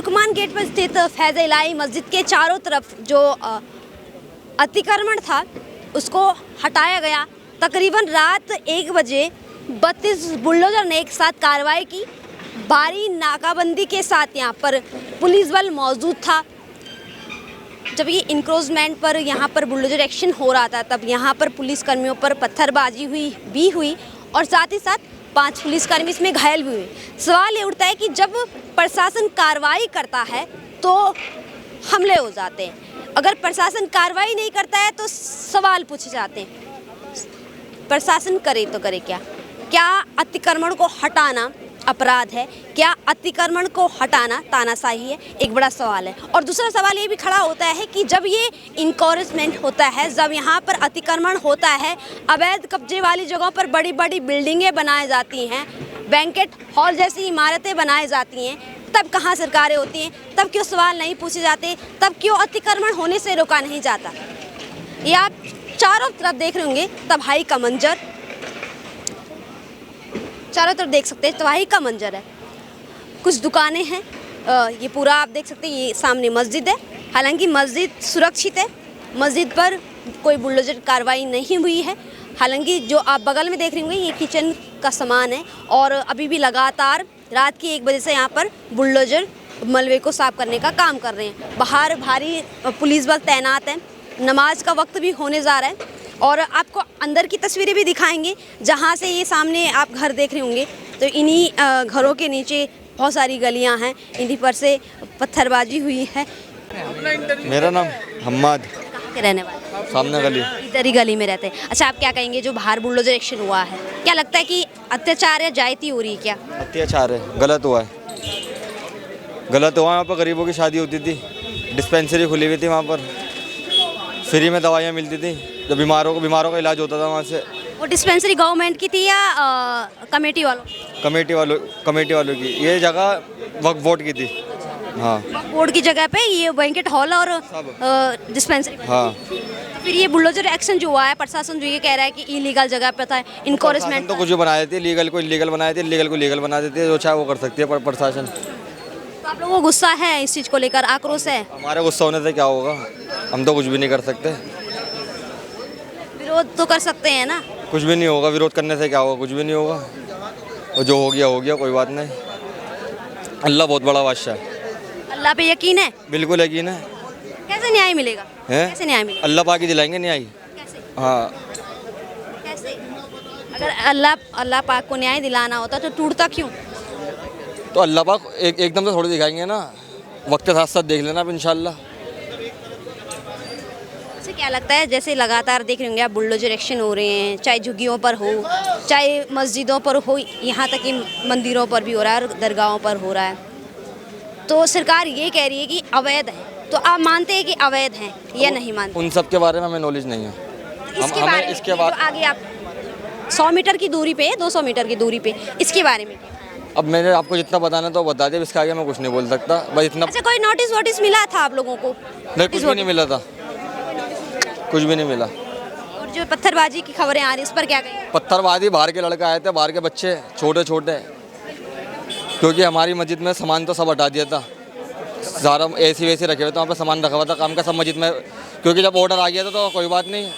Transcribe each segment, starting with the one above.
तुर्कमान gate पर स्थित फैज़ इलाही मस्जिद के चारों तरफ जो अतिक्रमण था उसको हटाया गया। तकरीबन रात 1 बजे 32 बुलडोज़र ने एक साथ कार्रवाई की। भारी नाकाबंदी के साथ यहाँ पर पुलिस बल मौजूद था। जब ये इंक्रोचमेंट पर यहाँ पर बुलडोज़र एक्शन हो रहा था तब यहाँ पर पुलिस कर्मियों पर पत्थरबाजी हुई और साथ ही साथ 5 पुलिसकर्मी इसमें घायल भी हुए। सवाल ये उठता है कि जब प्रशासन कार्रवाई करता है तो हमले हो जाते हैं, अगर प्रशासन कार्रवाई नहीं करता है तो सवाल पूछे जाते हैं। प्रशासन करे तो करे क्या अतिक्रमण को हटाना अपराध है? क्या अतिक्रमण को हटाना तानाशाही है? एक बड़ा सवाल है। और दूसरा सवाल ये भी खड़ा होता है कि जब ये इंक्रोचमेंट होता है, जब यहाँ पर अतिक्रमण होता है, अवैध कब्जे वाली जगहों पर बड़ी बड़ी बिल्डिंगें बनाई जाती हैं, बैंकेट हॉल जैसी इमारतें बनाई जाती हैं, तब कहाँ सरकारें होती हैं? तब क्यों सवाल नहीं पूछे जाते? तब क्यों अतिक्रमण होने से रोका नहीं जाता? ये आप चारों तरफ देख रहे होंगे तबाही का मंजर, चारों तरफ देख सकते हैं तबाही का मंजर है। कुछ दुकानें हैं, ये पूरा आप देख सकते हैं। ये सामने मस्जिद है, हालांकि मस्जिद सुरक्षित है, मस्जिद पर कोई बुलडोजर कार्रवाई नहीं हुई है। हालांकि जो आप बगल में देख रहे होंगे ये किचन का सामान है और अभी भी लगातार रात के 1 बजे से यहाँ पर बुलडोजर मलबे को साफ करने का काम कर रहे हैं। बाहर भारी पुलिस बल तैनात है। नमाज का वक्त भी होने जा रहा है और आपको अंदर की तस्वीरें भी दिखाएंगे जहाँ से ये सामने आप घर देख रहे होंगे। तो इन्हीं घरों के नीचे बहुत सारी गलियाँ हैं, इन्हीं पर से पत्थरबाजी हुई है। मेरा नाम हम्माद। कहाँ के रहने वाले? सामने गली। इधर ही गली में रहते हैं। अच्छा, आप क्या कहेंगे जो बाहर बुलडोजर एक्शन हुआ है, क्या लगता है कि अत्याचार या जायती हो रही है? क्या अत्याचार है? गलत हुआ है, गलत हुआ। वहाँ पर गरीबों की शादी होती थी, डिस्पेंसरी खुली हुई थी, वहाँ पर फ्री में दवाइयाँ मिलती थी, जब बीमारों का इलाज होता था वहाँ से। वो डिस्पेंसरी गवर्नमेंट की थी या कमेटी वालों? कमेटी वालों की। ये जगह वक्फ बोर्ड की थी। हाँ, बोर्ड की जगह पे ये बैंकेट हॉल और डिस्पेंसरी। हाँ, फिर ये बुलडोजर एक्शन जो हुआ है, प्रशासन जो ये कह रहा है कि इलीगल जगह पे था, इनकोरेजमेंट तो कुछ भी बना देती है, लीगल को इलीगल बना देती है, लीगल को लीगल बना देती है, जो चाहे वो कर सकती है प्रशासन। तो आप लोगों को गुस्सा है इस चीज़ को लेकर, आक्रोश है? हमारे गुस्सा होने से क्या होगा, हम तो कुछ भी नहीं कर सकते। विरोध तो कर सकते हैं ना? कुछ भी नहीं होगा, विरोध करने से क्या होगा, कुछ भी नहीं होगा। और जो हो गया कोई बात नहीं। अल्लाह बहुत बड़ा बादशाह है। अल्लाह पे यकीन है? बिल्कुल यकीन है। कैसे न्याय मिलेगा? कैसे न्याय मिलेगा? अल्लाह पाक ही दिलाएंगे न्याय। कैसे? हाँ, कैसे? अगर अल्लाह पाक को न्याय दिलाना होता तो टूटता क्यों? तो अल्लाह पाक एकदम से थोड़ी दिखाएंगे ना, वक्त के साथ साथ देख लेना अब इंशाल्लाह। अच्छा, क्या लगता है जैसे लगातार देख रहे होंगे आप बुलडोजर एक्शन हो रहे हैं, चाहे झुग्गियों पर हो, चाहे मस्जिदों पर हो, यहाँ तक कि मंदिरों पर भी हो रहा है और दरगाहों पर हो रहा है, तो सरकार ये कह रही है कि अवैध है, तो आप मानते हैं कि अवैध हैं या नहीं मानते? उन सब के बारे में हमें नॉलेज नहीं है। इसके बारे में जो आगे आप 100 मीटर की दूरी पे, 200 मीटर की दूरी पे, इसके बारे में अब मैंने आपको जितना बताना तो बता दिया, इसके आगे मैं कुछ नहीं बोल सकता, बस इतना। अच्छा, कोई नोटिस मिला था आप लोगों को? नहीं, कुछ भी नहीं मिला था, कुछ भी नहीं मिला। और जो पत्थरबाजी की खबरें आ रही इस पर क्या कहेंगे? पत्थरबाजी बाहर के लड़के आए थे, बाहर के बच्चे छोटे छोटे, क्योंकि हमारी मस्जिद में सामान तो सब हटा दिया था, सारा AC वैसे रखे हुए थे, वहाँ पर सामान रखा हुआ था काम का सब मस्जिद में, क्योंकि जब ऑर्डर आ गया था तो कोई बात नहीं,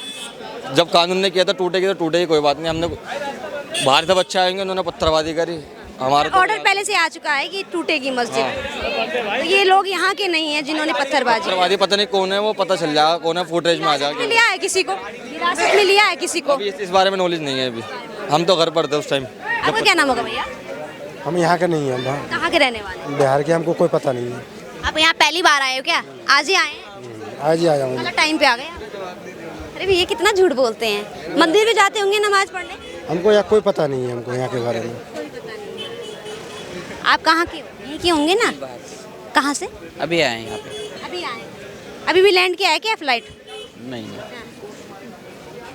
जब कानून ने किया था टूटेगी तो टूटेगी, कोई बात नहीं। हमने बाहर से बच्चे आएंगे, उन्होंने पत्थरबाजी करी। हमारा ऑर्डर पहले से आ चुका है कि टूटेगी मस्जिद। तो ये लोग यहाँ के नहीं हैं जिन्होंने पत्थरबाजी, पता नहीं कौन है, वो पता चल जाएगा कौन है, फुटेज में आ जाएगा। लिया है किसी को, हिरासत में लिया है किसी को? अभी इस बारे में नॉलेज नहीं है अभी, हम तो घर पर थे उस टाइम। आपका क्या नाम होगा भैया? हम यहाँ के नहीं हैं, कहाँ के रहने वाले? बिहार के, हमको कोई पता नहीं है। आप यहाँ पहली बार आए हो क्या? आज ही आए हैं? आज ही आया हूँ। गलत टाइम पे आ गए? अरे भैया कितना झूठ बोलते हैं, मंदिर में जाते होंगे नमाज पढ़ने? हमको यहाँ कोई पता नहीं है, हमको यहाँ के बारे में। आप कहाँ के हो? यहीं के होंगे ना? कहाँ से? अभी आए हैं यहाँ पे। अभी आए? अभी भी लैंड किया है क्या फ्लाइट? नहीं।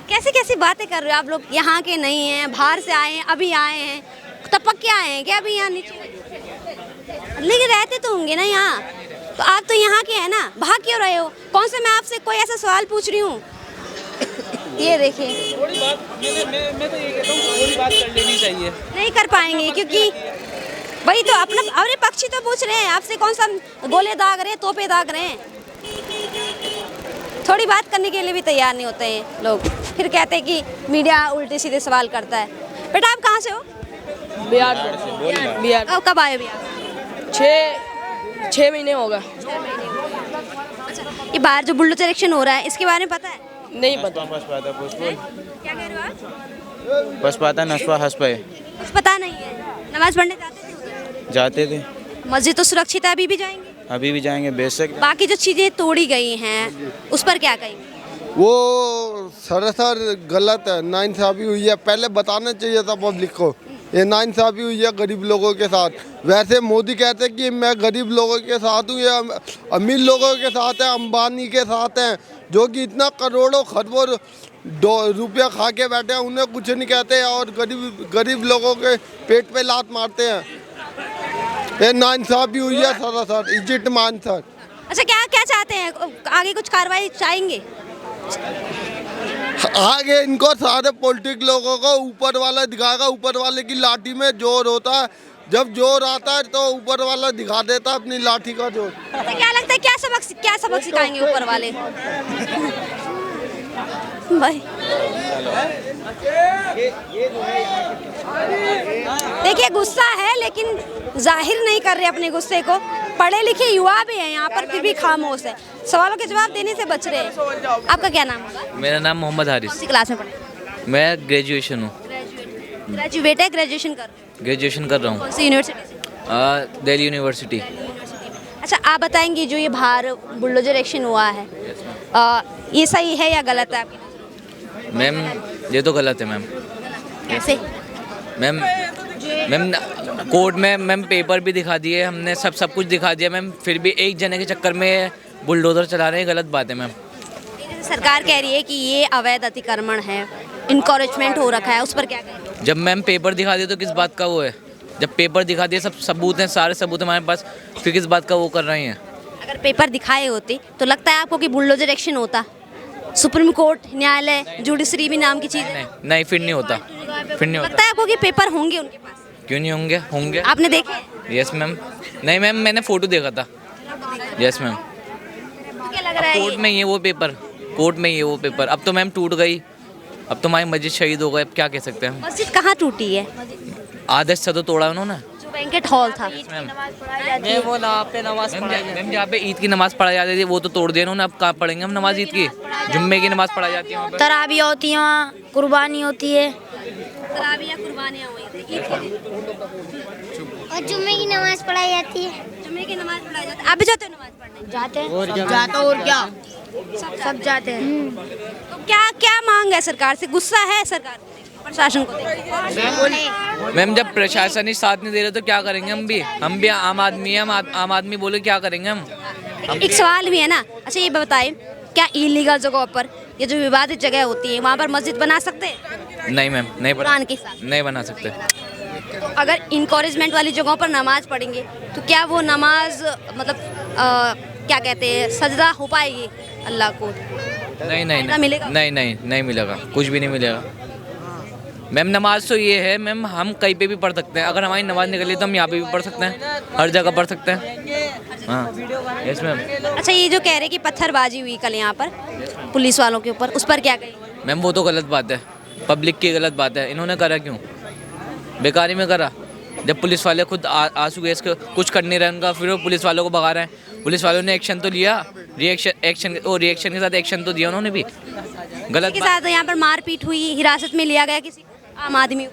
कैसी कैसी बातें कर रहे हो आप लोग? यहाँ के नहीं हैं, बाहर से आए हैं, अभी आए हैं, टपक के आए हैं क्या अभी यहाँ नीचे? लेकिन रहते तो होंगे ना यहाँ, तो आप तो यहाँ के हैं ना, भाग क्यों रहे हो? कौन से मैं आपसे कोई ऐसा सवाल पूछ रही हूँ? ये देखिए, मैं तो ये कहता हूँ थोड़ी बात कर लेनी चाहिए। नहीं कर पाएंगे क्योंकि वही तो अपना, अरे पक्षी तो पूछ रहे हैं आपसे, कौन सा गोले दाग रहे हैं, तोपे दाग रहे हैं। थोड़ी बात करने के लिए भी तैयार नहीं होते हैं लोग, फिर कहते हैं कि मीडिया उल्टे सीधे सवाल करता है। बेटा आप कहाँ से हो? बिहार बिहार कब आए बिहार? 6 महीने होगा। ये बाहर जो बुलडोजर इलेक्शन हो रहा है इसके बारे में पता है? नहीं पता। क्या कह रहे हो आप? पशपाता नस्पा हंसपे कुछ पता नहीं है। नमाज पढ़ने जाते थे उधर? जाते थे, मस्जिद तो सुरक्षित है, अभी भी जाएंगे? अभी भी जाएंगे बेशक। बाकी जो चीजें तोड़ी गई हैं उस पर क्या कहेंगे? वो सरासर गलत है, नाइंसाफ़ी हुई है। पहले बताना चाहिए था पब्लिक को, ये नाइंसाफ़ी हुई है गरीब लोगों के साथ। वैसे मोदी कहते हैं कि मैं गरीब लोगों के साथ हूँ, या अमीर लोगों के साथ है, अंबानी के साथ हैं, जो कि इतना करोड़ों खरबों रुपया खा के बैठे हैं, उन्हें कुछ नहीं कहते, और गरीब लोगों के पेट पे लात मारते हैं। ये नाइंसाफ़ी हुई है सरासर, इज्जत मान सर। अच्छा क्या क्या चाहते हैं, आगे कुछ कार्रवाई चाहेंगे? आगे इनको सारे पॉलिटिक लोगों को ऊपर वाला दिखाएगा। ऊपर वाले की लाठी में जोर होता है, जब जोर आता है तो ऊपर वाला दिखा देता है अपनी लाठी का जोर। तो क्या लगता है क्या सबक सिखाएंगे ऊपर वाले? भाई देखिए गुस्सा है लेकिन जाहिर नहीं कर रहे अपने गुस्से को। पढ़े लिखे युवा भी हैं यहाँ पर, फिर भी खामोश है, सवालों के जवाब देने से बच रहे हैं। आपका क्या नाम होगा? मेरा नाम मोहम्मद हारिस। कौन सी क्लास में पढ़े? मैं ग्रेजुएशन हूँ। ग्रेजुएट है, ग्रेजुएशन कर? ग्रेजुएशन कर रहा कौन सी यूनिवर्सिटी से? दिल्ली यूनिवर्सिटी। अच्छा आप बताएंगे जो ये बाहर बुलडोजर एक्शन हुआ है ये सही है या गलत है आपकी? मैम ये तो गलत है मैम। कैसे? मैम कोर्ट में मैम पेपर भी दिखा दिए हमने, सब कुछ दिखा दिया मैम, फिर भी एक जने के चक्कर में बुलडोजर चला रहे हैं, गलत बात है मैम। सरकार कह रही है कि ये अवैध अतिक्रमण है, इनकरेजमेंट हो रखा है, उस पर क्या कहेंगे? जब मैम पेपर दिखा दिए तो किस बात का वो है? जब पेपर दिखा दिए, सब सबूत हैं, सारे सबूत हमारे पास, फिर किस बात का वो कर रहे हैं? अगर पेपर दिखाए होते तो लगता है आपको कि बुलडोजर एक्शन होता? सुप्रीम कोर्ट, न्यायालय, जुडिशरी भी नाम की चीज़ है। नहीं फिर नहीं होता, फिर नहीं होता। लगता है आपको कि पेपर होंगे उनके पास? क्यों नहीं होंगे? होंगे। आपने देखे? Yes ma'am. नहीं मैम मैंने फ़ोटो देखा था। Yes ma'am. तो क्या लग रहा है कोर्ट में ये वो पेपर, कोर्ट में ये वो पेपर, अब तो मैम टूट गई, अब तो हमारी मस्जिद शहीद हो गए, अब क्या कह सकते हैं हम? मस्जिद कहाँ टूटी है? आधा हिस्सा तो तोड़ा उन्होंने। जो बैंकेट हॉल था। मैम वो पे नमाज मैम जहाँ पे ईद की नमाज पढ़ाई जाती थी वो तो तोड़ दिया उन्होंने, अब कहाँ पढ़ेंगे हम नमाज ईद की? जुम्मे की नमाज पढ़ाई जाती है वहाँ पे। तरावी होती है, वहाँ कुर्बानी होती है, तरावियाँ कुर्बानियाँ हुई थी ईद के दिन। और जुम्मे की नमाज पढ़ाई जाती है। जुम्मे की नमाज पढ़ाई जाती है। आप भी जाते हो नमाज पढ़ने? जाते हैं, और क्या सब जाते हैं। तो क्या क्या मांग है सरकार से? गुस्सा है सरकार को देख, प्रशासन को देख? मैम जब प्रशासन ही साथ नहीं दे रहे तो क्या करेंगे? हम भी आम आदमी हैं, हम आम आदमी बोले क्या करेंगे हम? एक सवाल भी है ना। अच्छा ये बताएं, क्या इलीगल जगहों पर, ये जो विवादित जगह होती है, वहाँ पर मस्जिद बना सकते हैं? नहीं मैम, नहीं कुरान के साथ नहीं बना सकते। तो अगर इनकरेजमेंट वाली जगहों पर नमाज पढ़ेंगे तो क्या वो नमाज मतलब क्या कहते हैं, सजदा हो पाएगी अल्लाह को? नहीं नहीं फायदा मिलेगा? नहीं नहीं नहीं मिलेगा, कुछ भी नहीं मिलेगा मैम। नमाज तो ये है मैम, हम कहीं पे भी पढ़ सकते हैं, अगर हमारी नमाज निकली तो हम यहाँ पे भी पढ़ सकते हैं, हर जगह पढ़ सकते हैं। हाँ यस मैम। अच्छा ये जो कह रहे हैं कि पत्थरबाजी हुई कल यहाँ पर पुलिस वालों के ऊपर, उस पर क्या कहेंगे? मैम वो तो गलत बात है, पब्लिक की गलत बात है। इन्होंने करा क्यों? बेकारी में करा। जब पुलिस वाले खुद आंसू गैस कुछ कर नहीं रहे उनका, फिर वो पुलिस वालों को भगा रहे हैं। पुलिस वालों ने एक्शन तो लिया, रिएक्शन के साथ एक्शन तो दिया उन्होंने भी। गलत के साथ यहाँ पर मारपीट हुई, हिरासत में लिया गया किसी आम आदमी को?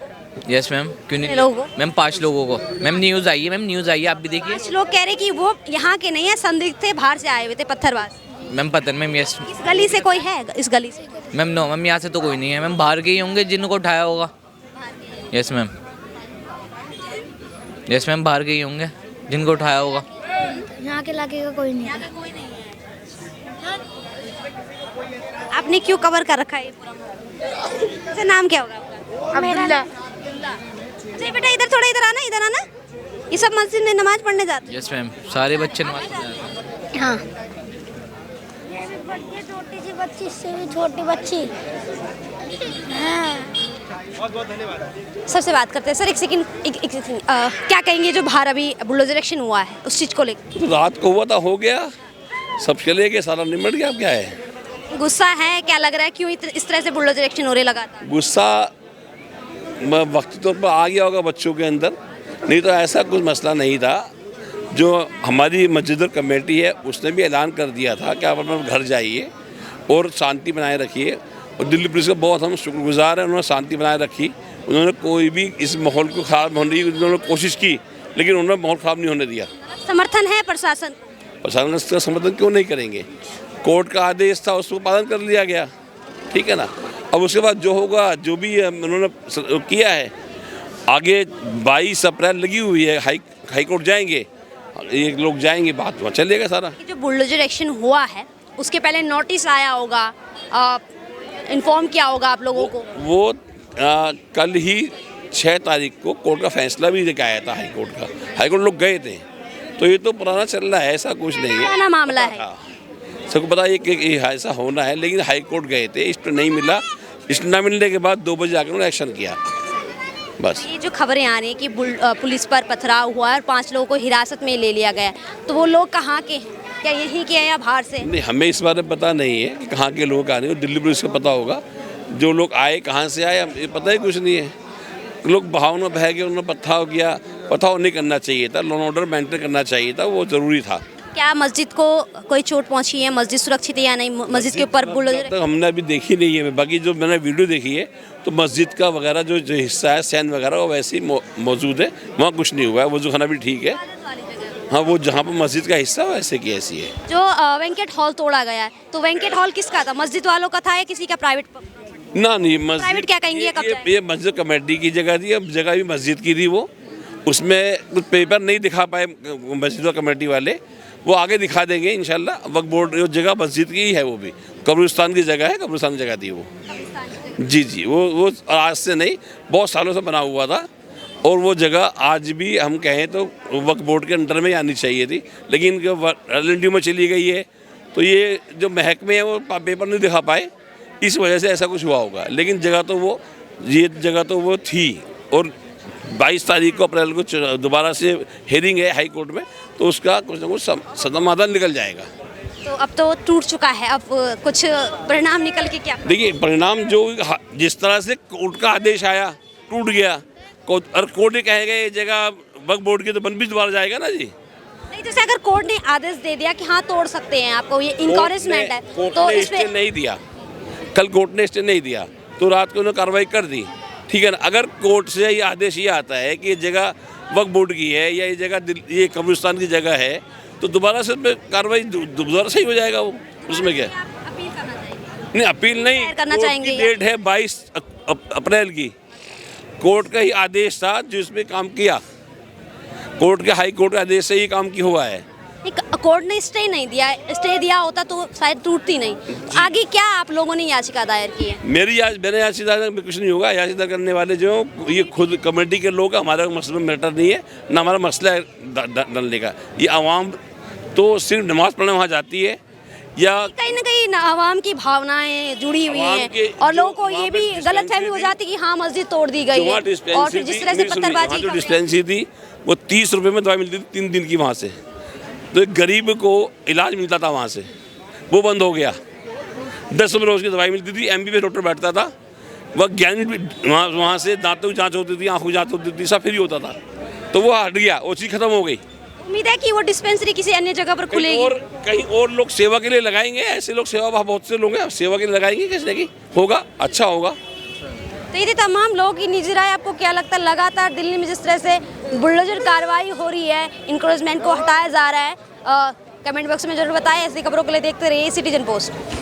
Yes ma'am. क्यों नहीं? लोगों को? मैम 5 लोगों को। मैम न्यूज़ आई है, मैम न्यूज़ आई है, आप भी देखिए। कुछ लोग कह रहे हैं कि वो यहाँ के नहीं है, संदिग्ध थे, बाहर से आए हुए थे पत्थरबाज। मैम पता नहीं मैम। यस इस गली से कोई है? इस गली से? मैम नो मैम, यहाँ से तो कोई नहीं है मैम, बाहर के ही होंगे जिनको उठाया होगा। Yes ma'am. यस मैम, बाहर के ही होंगे जिनको उठाया होगा। यहाँ के इलाके का कोई नहीं है। आपने क्यों कवर कर रखा है ये पूरा? अच्छा नाम क्या होगा आपका? अब्दुल्ला। अच्छा बेटा इधर थोड़ा, इधर आना, इधर आना। ये सब मस्जिद में नमाज पढ़ने जाते हैं? यस मैम, सारे बच्चे नमाज पढ़ने जाते हैं। हाँ, ये छोटी सी बच्ची, इससे भी छोटी बच्ची। हाँ सबसे बात करते हैं सर, एक सेकंड, एक सेकंड, क्या कहेंगे जो बाहर अभी बुलडोजर एक्शन हुआ है उस चीज़ को लेकर? तो रात को हुआ था, हो गया, सब चले गए, सारा निमट गया। अब क्या है? गुस्सा है, क्या लग रहा है क्यों इस तरह से बुलडोजर एक्शन हो रहे लगातार? गुस्सा वक्ती तौर पर आ गया होगा बच्चों के अंदर, नहीं तो ऐसा कुछ मसला नहीं था। जो हमारी मस्जिद कमेटी है उसने भी ऐलान कर दिया था कि आप अपना घर जाइए और शांति बनाए रखिए, और दिल्ली पुलिस का बहुत हम शुक्रगुजार हैं, उन्होंने शांति बनाए रखी। उन्होंने कोई भी इस माहौल को ख़राब होने की उन्होंने कोशिश की, लेकिन उन्होंने माहौल ख़राब नहीं होने दिया। समर्थन है प्रशासन? प्रशासन इसका समर्थन क्यों नहीं करेंगे? कोर्ट का आदेश था, उसको पालन कर लिया गया, ठीक है ना। अब उसके बाद जो होगा, जो भी उन्होंने किया है, आगे 22 अप्रैल लगी हुई है, हाई कोर्ट जाएंगे, ये लोग जाएंगे, बात वहाँ चलेगा सारा। जो बुलडोजर एक्शन हुआ है उसके पहले नोटिस आया होगा, इन्फॉर्म किया होगा आप लोगों को? वो कल ही 6 तारीख को कोर्ट का फैसला भी लेके आया था हाई कोर्ट का, हाई कोर्ट लोग गए थे, तो ये तो पुराना चल रहा है, ऐसा कुछ नहीं है, पुराना मामला है, सबको पता है कि ऐसा होना है। लेकिन हाई कोर्ट गए थे, इस पर नहीं मिला, इस न मिलने के बाद 2 बजे आकर उन्होंने एक्शन किया, बस। ये जो खबरें आ रही हैं कि पुलिस पर पथराव हुआ और 5 लोगों को हिरासत में ले लिया गया, तो वो लोग कहाँ के हैं? क्या यहीं के हैं या बाहर से? नहीं, हमें इस बारे में पता नहीं है कि कहाँ के लोग आ रहे हैं, दिल्ली पुलिस को पता होगा जो लोग आए कहाँ से आए, ये पता ही कुछ नहीं है। लोग बहाव में बह गए, उन्होंने पथराव किया, पथराव नहीं करना चाहिए था, लॉ एंड ऑर्डर मेंटेन करना चाहिए था, वो ज़रूरी था। क्या मस्जिद को कोई चोट पहुंची है? मस्जिद सुरक्षित है या नहीं? मस्जिद के ऊपर बुलडोजर तो हमने अभी देखी नहीं है, बाकी जो मैंने वीडियो देखी है तो मस्जिद का वगैरह जो हिस्सा है, सैन वगैरह, वो वैसे ही मौजूद है, वहाँ कुछ नहीं हुआ है, वो जो खाना भी ठीक है। हाँ, वो जहाँ पर मस्जिद का हिस्सा वैसे की ऐसी है। जो वेंकट हॉल तोड़ा गया है, तो वेंकट हॉल किसका था? मस्जिद वालों का था या किसी का प्राइवेट? ना, नहीं, प्राइवेट क्या कहेंगे? ये मस्जिद कमेटी की जगह थी, अब जगह भी मस्जिद की थी, वो उसमें कुछ पेपर नहीं दिखा पाए मस्जिद कमेटी वाले, वो आगे दिखा देंगे इंशाल्लाह। वक्फ बोर्ड जो जगह मस्जिद की ही है, वो भी कब्रिस्तान की जगह है, कब्रिस्तान की जगह थी वो। जी, वो आज से नहीं, बहुत सालों से बना हुआ था, और वो जगह आज भी हम कहें तो वक्फ बोर्ड के अंडर में आनी चाहिए थी, लेकिन LND में चली गई है, तो ये जो महकमे है वो पेपर नहीं दिखा पाए, इस वजह से ऐसा कुछ हुआ होगा। लेकिन जगह तो वो थी, और 22 तारीख को अप्रैल को दोबारा से हेयरिंग है हाई कोर्ट में, तो उसका कुछ ना कुछ समाधान निकल जाएगा। तो अब तो टूट चुका है, अब कुछ परिणाम निकल के क्या? देखिए, परिणाम जो जिस तरह से कोर्ट का आदेश आया, टूट गया, और कोर्ट ने कहेगा ये जगह वक्फ बोर्ड की, तो बन भी दोबारा जाएगा ना जी। नहीं, जैसे अगर कोर्ट ने आदेश दे दिया कि हाँ तोड़ सकते हैं, आपको ये इनकरेजमेंट है, तो इस पे नहीं दिया, कल कोर्ट ने स्टे नहीं दिया, तो रात को उन्होंने कार्रवाई कर दी, ठीक है ना। अगर कोर्ट से ये आदेश ये आता है कि ये जगह वक्फ बोर्ड की है या ये जगह ये कब्रिस्तान की जगह है, तो दोबारा से कार्रवाई दोबारा सही हो जाएगा, वो उसमें क्या? अपील करना चाहिए? नहीं, अपील नहीं करना चाहेंगे। डेट है 22 अप्रैल की, कोर्ट का ही आदेश था जो इसमें काम किया, कोर्ट के हाई कोर्ट के आदेश से ही काम किया हुआ है। कोर्ट ने स्टे नहीं दिया, स्टे दिया होता तो शायद टूटती नहीं। आगे क्या आप लोगों ने याचिका दायर की है? मैंने याचिका में कुछ नहीं होगा, याचिका करने वाले जो ये खुद कमेटी के लोग, हमारा मसला मैटर नहीं है, ना हमारा मसला है डलने का। ये आवाम तो सिर्फ नमाज पढ़ने वहाँ जाती है, या कहीं ना कहीं आवाम की भावनाएं जुड़ी हुई हैं, और लोगों को ये भी गलतफहमी हो जाती है कि हाँ मस्जिद तोड़ दी गई है, और फिर जिस तरह से पत्थरबाजी जो डिस्पेंसरी थी वो 30 रुपये में दवाई मिलती थी 3 दिन की वहाँ से, तो एक गरीब को इलाज मिलता था वहाँ से, वो बंद हो गया। 10 रुपये रोज़ की दवाई मिलती थी, MBBS डॉक्टर बैठता था, वह ज्ञान भी वहाँ से दांतों की जाँच होती थी, आँखों की जाँच होती थी, सब फ्री होता था, तो वो हट गया, वो चीज़ खत्म हो गई। उम्मीद है कि वो डिस्पेंसरी किसी अन्य जगह पर खुलेगी, और कहीं और लोग सेवा के लिए लगाएंगे, ऐसे लोग सेवा बहुत से लोग हैं, सेवा के लिए लगाएंगे, किसी की होगा, अच्छा होगा। तो ये तमाम लोगों की निजी राय। आपको क्या लगता है, लगातार दिल्ली में जिस तरह से बुलडोजर कार्रवाई हो रही है, इंक्रोचमेंट को हटाया जा रहा है, कमेंट बॉक्स में जरूर बताएं। ऐसी खबरों के लिए देखते रहिए सिटीजन पोस्ट।